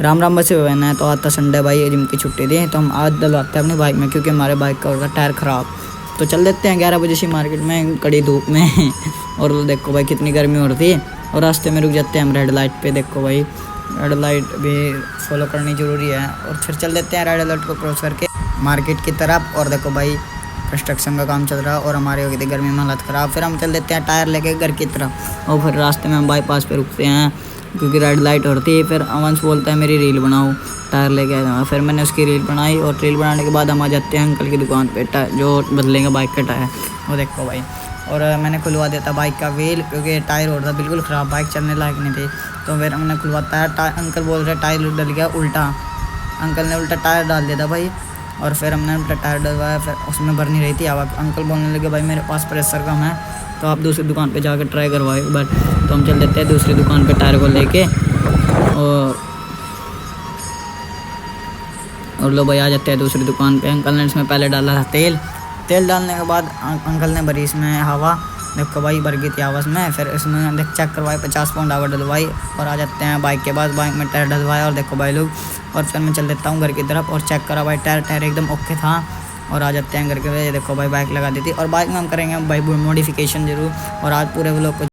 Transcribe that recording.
राम राम बसे हुए हैं। तो आज था संडे भाई, जिम की छुट्टी थी तो हम आज डलवाते हैं अपनी बाइक में, क्योंकि हमारे बाइक का होगा टायर ख़राब। तो चल देते हैं 11 बजे से मार्केट में कड़ी धूप में और देखो भाई कितनी गर्मी हो रही थी। और रास्ते में रुक जाते हैं हम रेड लाइट पे। देखो भाई रेड लाइट भी फॉलो करनी ज़रूरी है। और फिर चल देते हैं रेड लाइट को क्रॉस करके मार्केट की तरफ। और देखो भाई कंस्ट्रक्शन का काम चल रहा है और हमारी हो गई थी गर्मी में हालत ख़राब। फिर हम चल देते हैं टायर लेके घर की तरफ। और फिर रास्ते में हम बाईपास पे रुकते हैं क्योंकि रेड लाइट होती है। फिर अवंश बोलता है मेरी रील बनाओ, टायर लेके आ जाऊँगा। फिर मैंने उसकी रील बनाई और रील बनाने के बाद हम आ जाते हैं अंकल की दुकान पे जो बदलेंगे बाइक का टायर। वो देखो भाई, और मैंने खुलवा देता बाइक का व्हील क्योंकि टायर हो रहा था बिल्कुल ख़राब, बाइक चलने लायक नहीं थी। तो फिर हमने खुलवाता है। अंकल बोल रहे टायर डल गया उल्टा, अंकल ने उल्टा टायर डाल दिया था भाई। और फिर हमने उल्टा टायर डलवाया, फिर उसमें भर नहीं रही थी हवा। अंकल बोलने लगे भाई मेरे पास प्रेशर कम है, तो आप दूसरी दुकान पे जाकर ट्राई करवाए एक बार। तो हम चल देते हैं दूसरी दुकान पे टायर को लेके। और लो भाई आ जाते हैं दूसरी दुकान पे। अंकल ने इसमें पहले डाला था तेल डालने के बाद अंकल ने भरी इसमें हवा। देखो भाई भर गई थी हवा में। फिर इसमें देख चेक करवाई, 50 पाउंड हवा डलवाई और आ जाते हैं बाइक के पास। बाइक में टायर डलवाया और देखो भाई लोग। और फिर मैं चल देता हूँ घर की तरफ और चेक करा भाई टायर एकदम ओके था। और आ जाते हैं घर के। देखो भाई बाइक लगा दी थी और बाइक में हम करेंगे भाई मॉडिफिकेशन जरूर। और आज पूरे व्लॉग को